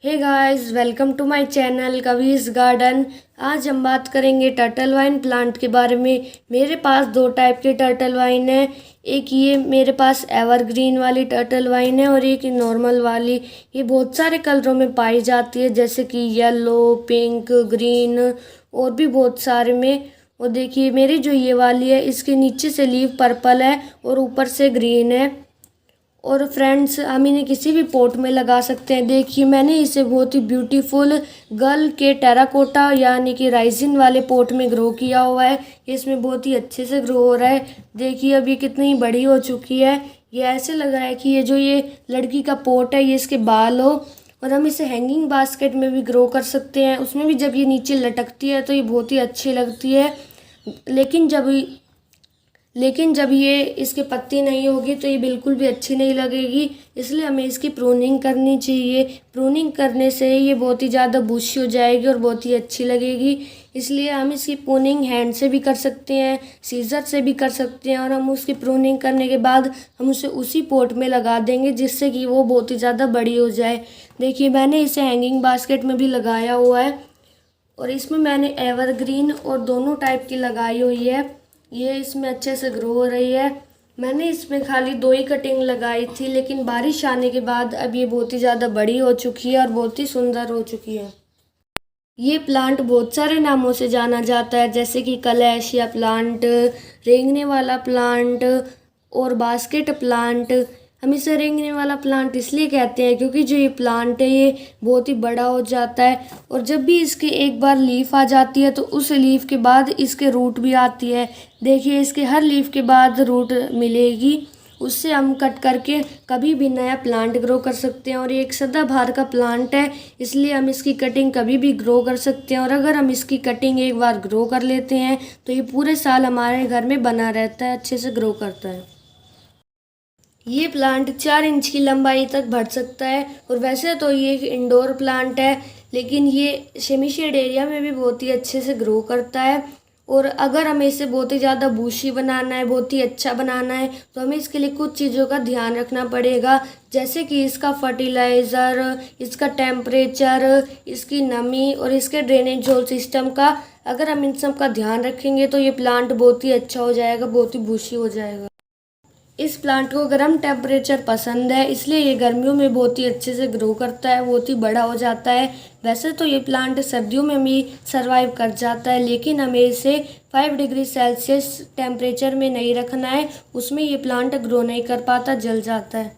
Hey guys, welcome to my channel Quiz Garden. आज हम बात करेंगे टर्टल वाइन प्लांट के बारे में। मेरे पास दो टाइप के टर्टल वाइन है। एक ये मेरे पास एवरग्रीन वाली टर्टल वाइन है और एक नॉर्मल वाली। ये बहुत सारे कलरों में पाई जाती है, जैसे कि येलो, पिंक, ग्रीन और भी बहुत सारे में। और देखिए मेरी जो ये वाली है, इसके नीचे से लीफ पर्पल है और ऊपर से ग्रीन है। और फ्रेंड्स, हम इन्हें किसी भी पॉट में लगा सकते हैं। देखिए मैंने इसे बहुत ही ब्यूटीफुल गर्ल के टेराकोटा यानी कि राइजिन वाले पॉट में ग्रो किया हुआ है। ये इसमें बहुत ही अच्छे से ग्रो हो रहा है। देखिए अब ये कितनी बड़ी हो चुकी है। ये ऐसे लग रहा है कि ये लड़की का पॉट है, ये इसके बाल हो। और हम इसे हैंगिंग बास्केट में भी ग्रो कर सकते हैं। उसमें भी जब ये नीचे लटकती है तो ये बहुत ही अच्छी लगती है। लेकिन जब लेकिन जब ये इसके पत्ती नहीं होगी तो ये बिल्कुल भी अच्छी नहीं लगेगी। इसलिए हमें इसकी प्रूनिंग करनी चाहिए। प्रूनिंग करने से ये बहुत ही ज़्यादा बुशी हो जाएगी और बहुत ही अच्छी लगेगी। इसलिए हम इसकी प्रूनिंग हैंड से भी कर सकते हैं, सीजर से भी कर सकते हैं। और हम उसकी प्रूनिंग करने के बाद हम उसे उसी पॉट में लगा देंगे, जिससे कि वो बहुत ही ज़्यादा बड़ी हो जाए। देखिए मैंने इसे हैंगिंग बास्केट में भी लगाया हुआ है और इसमें मैंने एवरग्रीन और दोनों टाइप की लगाई हुई है। ये इसमें अच्छे से ग्रो हो रही है। मैंने इसमें खाली दो ही कटिंग लगाई थी, लेकिन बारिश आने के बाद अब ये बहुत ही ज़्यादा बड़ी हो चुकी है और बहुत ही सुंदर हो चुकी है। ये प्लांट बहुत सारे नामों से जाना जाता है, जैसे कि कलेशिया प्लांट, रेंगने वाला प्लांट और बास्केट प्लांट। हम इसे रेंगने वाला प्लांट इसलिए कहते हैं क्योंकि जो ये प्लांट है ये बहुत ही बड़ा हो जाता है और जब भी इसके एक बार लीफ आ जाती है तो उस लीफ के बाद इसके रूट भी आती है। देखिए इसके हर लीफ के बाद रूट मिलेगी, उससे हम कट करके कभी भी नया प्लांट ग्रो कर सकते हैं। और ये एक सदाबहार का प्लांट है, इसलिए हम इसकी कटिंग कभी भी ग्रो कर सकते हैं। और अगर हम इसकी कटिंग एक बार ग्रो कर लेते हैं तो ये पूरे साल हमारे घर में बना रहता है, अच्छे से ग्रो करता है। ये प्लांट 4 इंच की लंबाई तक बढ़ सकता है। और वैसे तो ये एक इंडोर प्लांट है, लेकिन ये सेमी शेड एरिया में भी बहुत ही अच्छे से ग्रो करता है। और अगर हमें इसे बहुत ही ज़्यादा बूशी बनाना है, बहुत ही अच्छा बनाना है, तो हमें इसके लिए कुछ चीज़ों का ध्यान रखना पड़ेगा, जैसे कि इसका फर्टिलाइज़र, इसका टेम्परेचर, इसकी नमी और इसके ड्रेनेज होल सिस्टम का। अगर हम इन सब का ध्यान रखेंगे तो ये प्लांट बहुत ही अच्छा हो जाएगा, बहुत ही बूशी हो जाएगा। इस प्लांट को गर्म टेम्परेचर पसंद है, इसलिए ये गर्मियों में बहुत ही अच्छे से ग्रो करता है, बहुत ही बड़ा हो जाता है। वैसे तो ये प्लांट सर्दियों में भी सरवाइव कर जाता है, लेकिन हमें इसे 5 डिग्री सेल्सियस टेम्परेचर में नहीं रखना है, उसमें ये प्लांट ग्रो नहीं कर पाता, जल जाता है।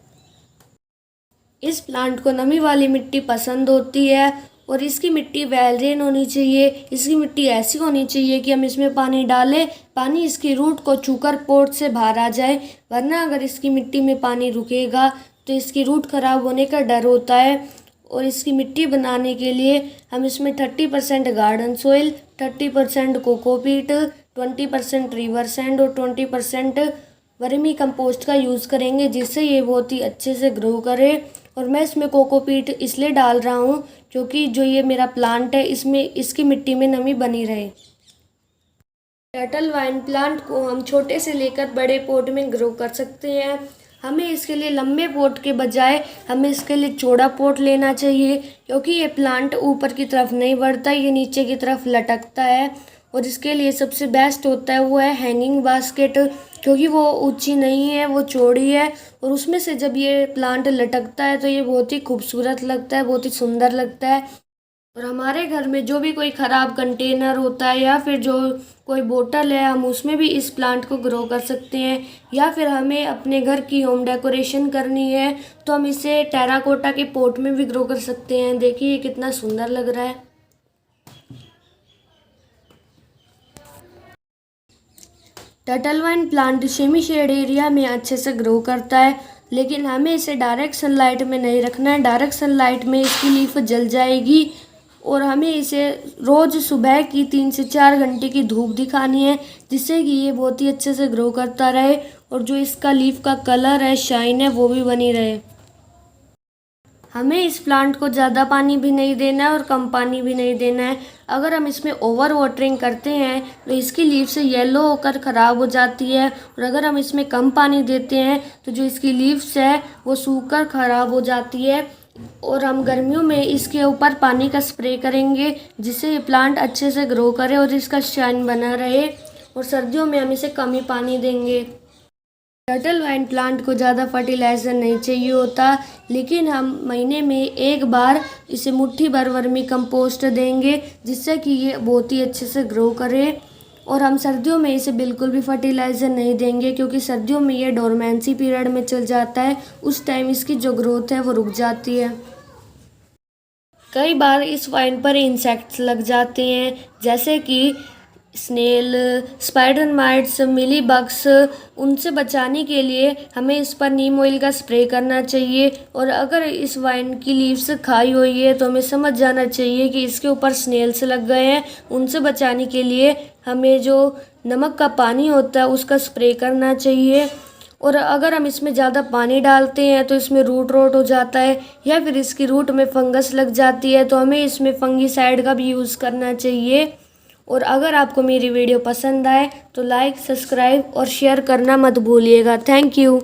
इस प्लांट को नमी वाली मिट्टी पसंद होती है और इसकी मिट्टी वेल ड्रेन होनी चाहिए। इसकी मिट्टी ऐसी होनी चाहिए कि हम इसमें पानी डालें, पानी इसकी रूट को छूकर पोट से बाहर आ जाए, वरना अगर इसकी मिट्टी में पानी रुकेगा तो इसकी रूट खराब होने का डर होता है। और इसकी मिट्टी बनाने के लिए हम इसमें 30% garden soil, 30% cocopeat, 20% river sand और 20% वर्मी कंपोस्ट का यूज़ करेंगे, जिससे ये बहुत ही अच्छे से ग्रो करे। और मैं इसमें कोकोपीट इसलिए डाल रहा हूँ क्योंकि जो ये मेरा प्लांट है इसमें इसकी मिट्टी में नमी बनी रहे। टर्टल वाइन प्लांट को हम छोटे से लेकर बड़े पॉट में ग्रो कर सकते हैं। हमें इसके लिए लंबे पॉट के बजाय हमें इसके लिए चौड़ा पॉट लेना चाहिए, क्योंकि ये प्लांट ऊपर की तरफ नहीं बढ़ता, ये नीचे की तरफ लटकता है। और इसके लिए सबसे बेस्ट होता है वो है हैंगिंग बास्केट, क्योंकि वो ऊंची नहीं है, वो चौड़ी है। और उसमें से जब ये प्लांट लटकता है तो ये बहुत ही खूबसूरत लगता है, बहुत ही सुंदर लगता है। और हमारे घर में जो भी कोई ख़राब कंटेनर होता है या फिर जो कोई बोतल है, हम उसमें भी इस प्लांट को ग्रो कर सकते हैं। या फिर हमें अपने घर की होम डेकोरेशन करनी है तो हम इसे टेराकोटा के पॉट में भी ग्रो कर सकते हैं। देखिए ये कितना सुंदर लग रहा है। Turtle vine plant semi shade area में अच्छे से ग्रो करता है, लेकिन हमें इसे डायरेक्ट सनलाइट में नहीं रखना है। डायरेक्ट सनलाइट में इसकी लीफ जल जाएगी। और हमें इसे रोज़ सुबह की 3 से 4 घंटे की धूप दिखानी है, जिससे कि ये बहुत ही अच्छे से ग्रो करता रहे और जो इसका लीफ का कलर है, शाइन है, वो भी बनी रहे। हमें इस प्लांट को ज़्यादा पानी भी नहीं देना है और कम पानी भी नहीं देना है। अगर हम इसमें ओवर वाटरिंग करते हैं तो इसकी लीफ से येलो होकर ख़राब हो जाती है। और अगर हम इसमें कम पानी देते हैं तो जो इसकी लीव्स है वो सूख कर ख़राब हो जाती है। और हम गर्मियों में इसके ऊपर पानी का स्प्रे करेंगे जिससे ये प्लांट अच्छे से ग्रो करे और इसका शाइन बना रहे। और सर्दियों में हम इसे कम ही पानी देंगे। टर्टल वाइन प्लांट को ज़्यादा फर्टिलाइज़र नहीं चाहिए होता, लेकिन हम महीने में एक बार इसे मुट्ठी भर वर्मी कंपोस्ट देंगे जिससे कि ये बहुत ही अच्छे से ग्रो करे। और हम सर्दियों में इसे बिल्कुल भी फर्टिलाइज़र नहीं देंगे क्योंकि सर्दियों में ये डोरमेंसी पीरियड में चल जाता है, उस टाइम इसकी जो ग्रोथ है वो रुक जाती है। कई बार इस वाइन पर इंसेक्ट्स लग जाते हैं जैसे कि स्नेल, स्पाइडर माइट्स, मिली बग्स। उनसे बचाने के लिए हमें इस पर नीम ऑयल का स्प्रे करना चाहिए। और अगर इस वाइन की लीव्स खाई हुई है तो हमें समझ जाना चाहिए कि इसके ऊपर स्नेल्स लग गए हैं। उनसे बचाने के लिए हमें जो नमक का पानी होता है उसका स्प्रे करना चाहिए। और अगर हम इसमें ज़्यादा पानी डालते हैं तो इसमें रूट रॉट हो जाता है या फिर इसकी रूट में फंगस लग जाती है, तो हमें इसमें फंगीसाइड का भी यूज़ करना चाहिए। और अगर आपको मेरी वीडियो पसंद आए तो लाइक, सब्सक्राइब और शेयर करना मत भूलिएगा। Thank you.